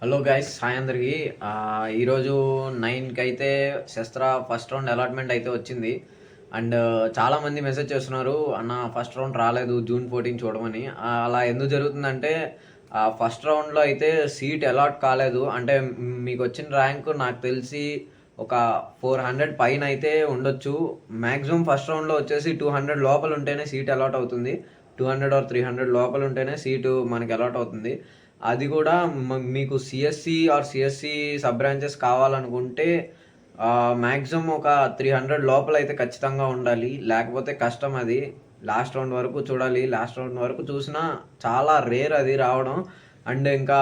Hello guys, hi అందరికి. ఈరోజు 9కి అయితే శస్త్ర ఫస్ట్ రౌండ్ అలాట్మెంట్ అయితే వచ్చింది. అండ్ చాలామంది మెసేజ్ చేస్తున్నారు, అన్న ఫస్ట్ రౌండ్ రాలేదు, జూన్ 14 చూడమని. అలా ఎందుకు జరుగుతుందంటే ఫస్ట్ రౌండ్లో అయితే సీట్ అలాట్ కాలేదు. అంటే మీకు వచ్చిన ర్యాంక్ నాకు తెలిసి ఒక 400 పైన అయితే ఉండొచ్చు. మ్యాక్సిమం ఫస్ట్ రౌండ్లో వచ్చేసి 200 లోపల ఉంటేనే సీట్ అలాట్ అవుతుంది. 200 ఆర్ 300 లోపల ఉంటేనే సీటు మనకి అలాట్ అవుతుంది. అది కూడా మీకు CSC or CSC sub branches కావాలనుకుంటే మ్యాక్సిమం ఒక 300 లోపల అయితే ఖచ్చితంగా ఉండాలి. లేకపోతే కష్టం అది. లాస్ట్ రౌండ్ వరకు చూడాలి. లాస్ట్ రౌండ్ వరకు చూసినా చాలా రేర్ అది రావడం. అండ్ ఇంకా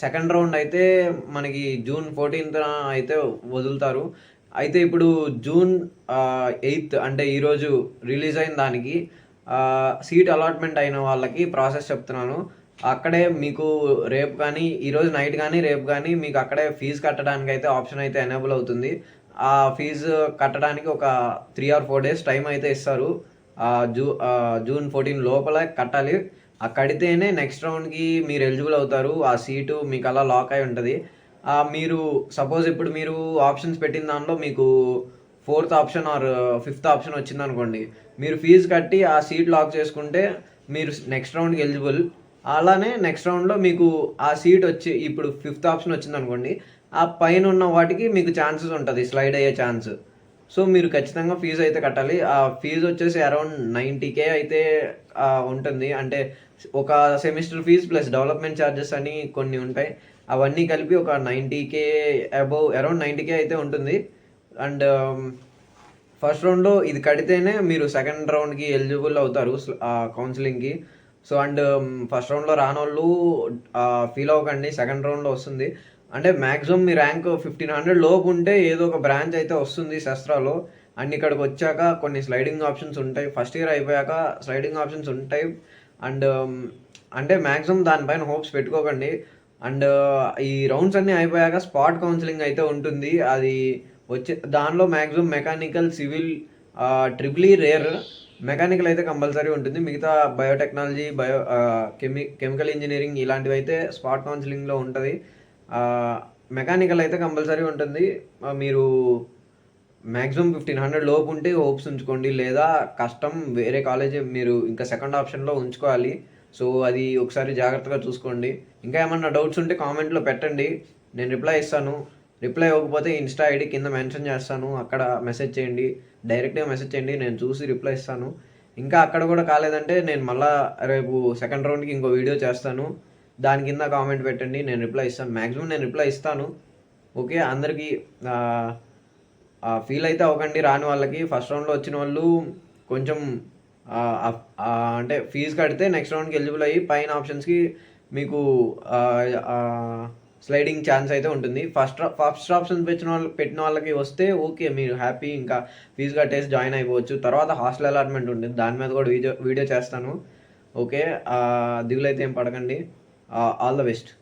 సెకండ్ రౌండ్ అయితే మనకి జూన్ 14న అయితే వదులుతారు. అయితే ఇప్పుడు జూన్ 8 అంటే ఈరోజు రిలీజ్ అయిన దానికి సీట్ అలాట్మెంట్ అయిన వాళ్ళకి ప్రాసెస్ చెప్తున్నాను. అక్కడే మీకు రేపు కానీ, ఈరోజు నైట్ కానీ, రేపు కానీ మీకు అక్కడే ఫీజు కట్టడానికి అయితే ఆప్షన్ అయితే ఎనేబుల్ అవుతుంది. ఆ ఫీజు కట్టడానికి ఒక 3 ఆర్ 4 డేస్ టైం అయితే ఇస్తారు. జూన్ 14 లోపల కట్టాలి. కడితేనే నెక్స్ట్ రౌండ్కి మీరు ఎలిజిబుల్ అవుతారు. ఆ సీటు మీకు అలా లాక్ అయి ఉంటుంది. మీరు సపోజ్ ఇప్పుడు మీరు ఆప్షన్స్ పెట్టిన దానిలో మీకు 4th option are 5th option వచ్చిందనుకోండి, మీరు ఫీజు కట్టి ఆ సీట్ లాక్ చేసుకుంటే మీరు నెక్స్ట్ రౌండ్కి ఎలిజిబుల్. అలానే నెక్స్ట్ రౌండ్లో మీకు ఆ సీట్ వచ్చి ఇప్పుడు 5th ఆప్షన్ వచ్చిందనుకోండి, ఆ పైన ఉన్న వాటికి మీకు ఛాన్సెస్ ఉంటుంది, స్లైడ్ అయ్యే ఛాన్స్. సో మీరు ఖచ్చితంగా ఫీజు అయితే కట్టాలి. ఆ ఫీజు వచ్చేసి అరౌండ్ 90K అయితే ఉంటుంది. అంటే ఒక semester fees plus development charges అని కొన్ని ఉంటాయి. అవన్నీ కలిపి ఒక 90K అరౌండ్ 90K అయితే ఉంటుంది. అండ్ ఫస్ట్ రౌండ్లో ఇది కడితేనే మీరు సెకండ్ రౌండ్కి ఎలిజిబుల్ అవుతారు కౌన్సిలింగ్కి. సో అండ్ ఫస్ట్ రౌండ్లో రానోళ్ళు ఫీల్ అవ్వకండి, సెకండ్ రౌండ్లో వస్తుంది. అంటే మ్యాక్సిమం మీ ర్యాంక్ 1500 లోపు ఉంటే ఏదో ఒక బ్రాంచ్ అయితే వస్తుంది శస్త్రాలో. అండ్ ఇక్కడికి వచ్చాక కొన్ని స్లైడింగ్ ఆప్షన్స్ ఉంటాయి. ఫస్ట్ ఇయర్ అయిపోయాక స్లైడింగ్ ఆప్షన్స్ ఉంటాయి. అండ్ అంటే మ్యాక్సిమం దానిపైన హోప్స్ పెట్టుకోకండి. అండ్ ఈ రౌండ్స్ అన్నీ అయిపోయాక స్పాట్ కౌన్సిలింగ్ అయితే ఉంటుంది. అది దానిలో maximum mechanical, civil, triple rare, mechanical అయితే కంపల్సరీ ఉంటుంది. మిగతా బయోటెక్నాలజీ, కెమికల్ ఇంజనీరింగ్ ఇలాంటివి అయితే స్పాట్ కౌన్సిలింగ్లో ఉంటుంది. మెకానికల్ అయితే కంపల్సరీ ఉంటుంది. మీరు మ్యాక్సిమం 1500 లోపు ఉంటే హోప్స్ ఉంచుకోండి, లేదా కష్టం వేరే కాలేజ్ మీరు ఇంకా సెకండ్ ఆప్షన్లో ఉంచుకోవాలి. సో అది ఒకసారి జాగ్రత్తగా చూసుకోండి. ఇంకా ఏమన్నా డౌట్స్ ఉంటే కామెంట్లో పెట్టండి, నేను రిప్లై ఇస్తాను. రిప్లై ఇవ్వకపోతే ఇన్స్టా ఐడి కింద మెన్షన్ చేస్తాను, అక్కడ మెసేజ్ చేయండి, డైరెక్ట్గా మెసేజ్ చేయండి, నేను చూసి రిప్లై ఇస్తాను. ఇంకా అక్కడ కూడా కాలేదంటే నేను మళ్ళీ రేపు సెకండ్ రౌండ్కి ఇంకో వీడియో చేస్తాను, దాని కింద కామెంట్ పెట్టండి, నేను రిప్లై ఇస్తాను. మ్యాక్సిమం నేను రిప్లై ఇస్తాను. ఓకే, అందరికీ ఫీల్ అయితే అవ్వకండి. రాని వాళ్ళకి, ఫస్ట్ రౌండ్లో వచ్చిన వాళ్ళు కొంచెం అంటే ఫీజు కడితే నెక్స్ట్ రౌండ్కి ఎలిజిబుల్ అయ్యి పైన ఆప్షన్స్కి మీకు స్లైడింగ్ ఛాన్స్ అయితే ఉంటుంది. ఫస్ట్ ఆప్షన్ పెట్టిన వాళ్ళకి వస్తే ఓకే, మీరు హ్యాపీ, ఇంకా ఫీజు కట్టేసి జాయిన్ అయిపోవచ్చు. తర్వాత హాస్టల్ అలాట్మెంట్ ఉంటుంది, దాని మీద కూడా వీడియో చేస్తాను. ఓకే, దిగులైతే ఏం పడకండి. All the best.